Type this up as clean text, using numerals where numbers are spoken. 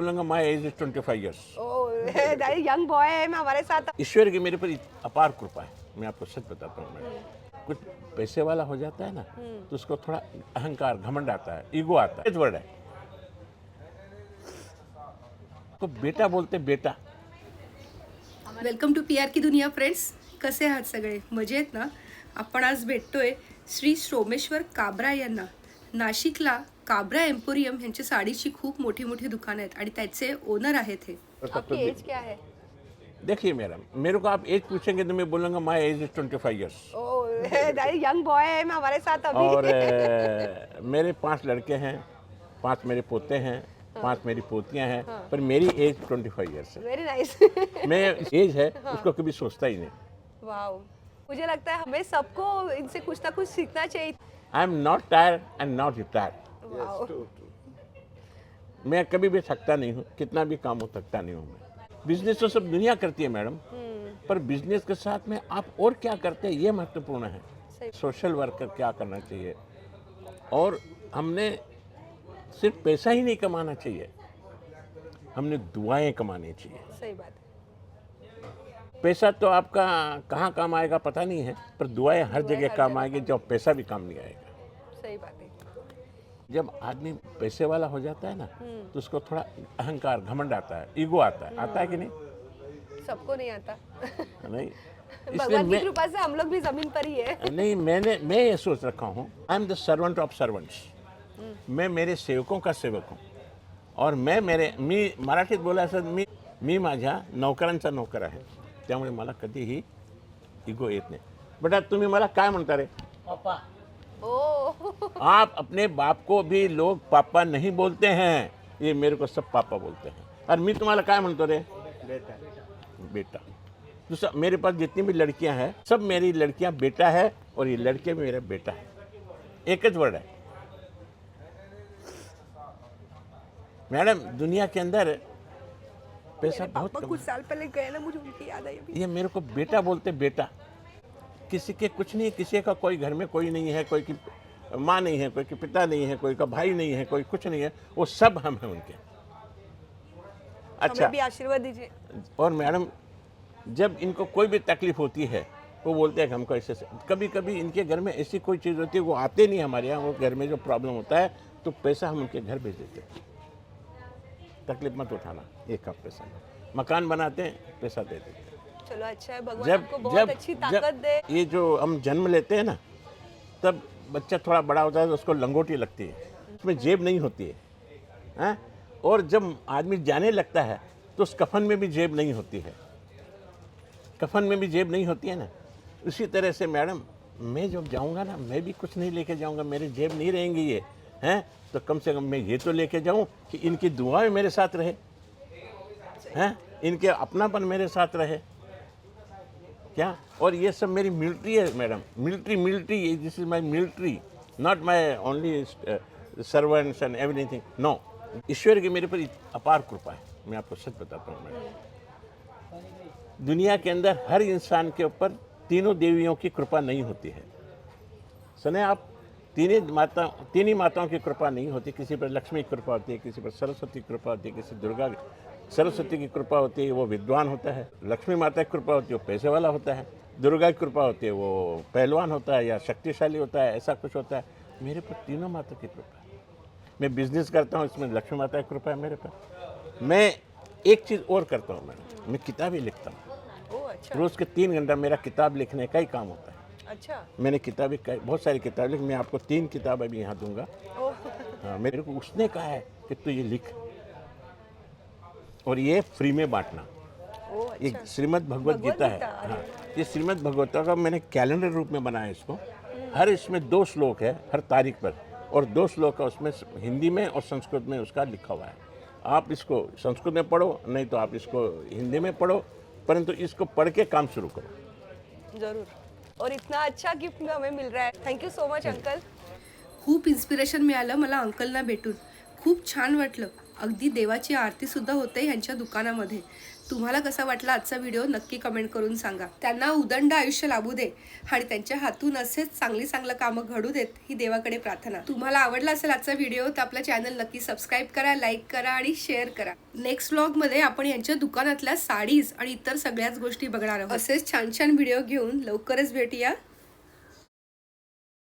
बोलूँगा my age is 25 years. Young boy है मैं हमारे साथ। ईश्वर की मेरे पर अपार कृपा है, मैं आपको सच बताता हूँ। मैं कुछ पैसे वाला हो जाता है ना तो उसको थोड़ा अहंकार घमंड आता है, ईगो आता है। वर्ड है तो बेटा बोलते बेटा। वेलकम टू पी आर की दुनिया फ्रेंड्स. कसे आहात सगळे? मजेत ना? आपण आज भेटतोय श्री सोमेश्वर काबरा यांना. नाशिकला काबरा एम्पोरियम यांची साडीची खूप मोठी मोठी दुकानं आहेत आणि त्याचे ओनर आहेत हे. आपकी एज क्या है? देखिए मैडम, मेरे को आप एज पूछेंगे तो मैं बोलूँगा my age is 25 years. Young boy है मैं हमारे साथ अभी। और मेरे 5 लड़के हैं, 5 मेरे पोते हैं, 5 मेरी पोतियां हैं, पर मेरी एज 25 ईयर्स है। Very nice. मैं एज है उसको कभी सोचता ही नहीं। वाओ, मुझे लगता है हमें सबको इनसे कुछ ना कुछ सीखना चाहिए। I am not tyre and not retire. Wow, मैं कभी भी थकता नहीं हूँ, कितना भी काम हो थकता नहीं हूँ मैं। बिजनेस तो सब दुनिया करती है मैडम, पर बिजनेस के साथ में आप और क्या करते हैं ये महत्वपूर्ण है। सही। सोशल वर्कर क्या करना चाहिए, और हमने सिर्फ पैसा ही नहीं कमाना चाहिए, हमने दुआएं कमानी चाहिए। सही बात है। पैसा तो आपका कहाँ काम आएगा पता नहीं है, पर दुआएं हर जगह काम आएगी, जब पैसा भी काम नहीं आएगा। सही बात है। जब आदमी पैसे वाला हो जाता है ना तो उसको थोड़ा अहंकार घमंड आता है, ईगो आता है कि नहीं? सबको नहीं आता। नहीं, इसलिए भगवान की मैं कृपा से हम लोग भी जमीन पर ही है। नहीं, मैं ये सोच रखा हूँ, I am the servant of servants. मैं मेरे सेवकों का सेवक हूँ, और मी मराठीत बोलायचं मी माझ्या नौकरांचा नौकर आहे, त्यामुळे मला कधीही इगो येत नाही। बेटा तुम्ही मला काय म्हणता रे? पापा। ओ, आप अपने बाप को भी लोग पापा नहीं बोलते हैं, ये मेरे को सब पापा बोलते हैं। और मैं तुम्हारा काय म्हणतो रे? बेटा। बेटा। दूसरा, मेरे पास जितनी भी लड़कियां हैं सब मेरी लड़कियां बेटा है, और ये लड़के भी मेरा बेटा है। एक ही वर्ड है मैडम, दुनिया के अंदर पैसा बहुत पापा कम कुछ है। साल पहले गए ना, मुझे उनकी याद आई अभी। ये मेरे को बेटा बोलते बेटा। किसी के कुछ नहीं, किसी का कोई घर में कोई नहीं है, कोई की माँ नहीं है, कोई की पिता नहीं है, कोई का भाई नहीं है, कोई कुछ नहीं है, वो सब हम हैं उनके। अच्छा, हमें भी आशीर्वाद दीजिए। और मैडम जब इनको कोई भी तकलीफ होती है वो बोलते हैं कि हमको ऐसे कभी कभी इनके घर में ऐसी कोई चीज़ होती है वो आते नहीं हमारे यहाँ, वो घर में जो प्रॉब्लम होता है तो पैसा हम उनके घर भेज देते हैं। तकलीफ मत उठाना, एक कप पैसा, मकान बनाते हैं पैसा दे देते हैं। चलो अच्छा है, भगवान जब आपको बहुत अच्छी ताकत दे। ये जो हम जन्म लेते हैं ना, तब बच्चा थोड़ा बड़ा होता है तो उसको लंगोटी लगती है, उसमें जेब नहीं होती है, हैं? और जब आदमी जाने लगता है तो उस कफन में भी जेब नहीं होती है, कफन में भी जेब नहीं होती है ना। उसी तरह से मैडम, मैं जब जाऊंगा ना, मैं भी कुछ नहीं लेके जाऊंगा, मेरी जेब नहीं रहेंगी ये, हैं? तो कम से कम मैं ये तो लेके जाऊं कि इनकी दुआएं मेरे साथ रहे, हैं? इनके अपनापन मेरे साथ रहे क्या। और ये सब मेरी मिलिट्री है madam, military, this is my military, not my only servants and everything, no. ईश्वर की मेरे पर अपार कृपा है, मैं आपको सच बताता हूँ मैडम। दुनिया के अंदर हर इंसान के ऊपर तीनों देवियों की कृपा नहीं होती है। सुने आप, तीन ही माताओं की कृपा नहीं होती। किसी पर लक्ष्मी की कृपा होती है, किसी पर सरस्वती की कृपा होती है, किसी दुर्गा सरस्वती की कृपा होती है, वो विद्वान होता है। लक्ष्मी माता की कृपा होती है, वो पैसे वाला होता है। दुर्गा की कृपा होती है, वो पहलवान होता है या शक्तिशाली होता है, ऐसा कुछ होता है। मेरे पर तीनों माता की कृपा है। मैं बिजनेस करता हूँ, इसमें लक्ष्मी माता की कृपा है मेरे पर। मैं एक चीज़ और करता हूँ मैडम, मैं किताबें लिखता हूँ। ओ अच्छा। रोज़ के 3 घंटा मेरा किताब लिखने का ही काम होता है। अच्छा। मैंने किताबें बहुत सारी किताबें लिखी, मैं आपको 3 किताबें भी यहाँ दूंगा। ओ, हाँ, मेरे को उसने कहा है कि तू ये लिख, और ये फ्री में बांटना। ओ ये अच्छा। श्रीमद् भगवत गीता है। गीता, हाँ, ये श्रीमद् भगवत का मैंने कैलेंडर रूप में बनाया इसको। हर इसमें 2 श्लोक है हर तारीख पर, और 2 श्लोक का उसमें हिंदी में और संस्कृत में उसका लिखा हुआ है। आप इसको संस्कृत में पढ़ो, नहीं तो आप इसको हिंदी में पढ़ो, परंतु इसको पढ़ के काम शुरू करो। जरूर। और इतना अच्छा गिफ्ट हमें मिल रहा है, thank you so much uncle. खूप इन्स्पिरेशन मिळालं मला अंकलना भेटून. खूप छान वाटलं. अगदी देवाची आरतीसुद्धा होते ह्यांच्या दुकानामध्ये. तुम्हाला कसा वाटला आजचा व्हिडिओ नक्की कमेंट करून सांगा. त्यांना उदंड आयुष्य लाभू दे आणि त्यांच्या हातून असेच चांगली कामं घडू देत ही देवाकडे प्रार्थना. तुम्हाला आवडला असेल आजचा व्हिडिओ तर आपलं चॅनल नक्की सबस्क्राईब करा, लाईक करा आणि शेअर करा. नेक्स्ट व्लॉगमध्ये आपण यांच्या दुकानातल्या साडीज आणि इतर सगळ्याच गोष्टी बघणार आहोत. असेच छान छान व्हिडिओ घेऊन लवकरच भेटूया.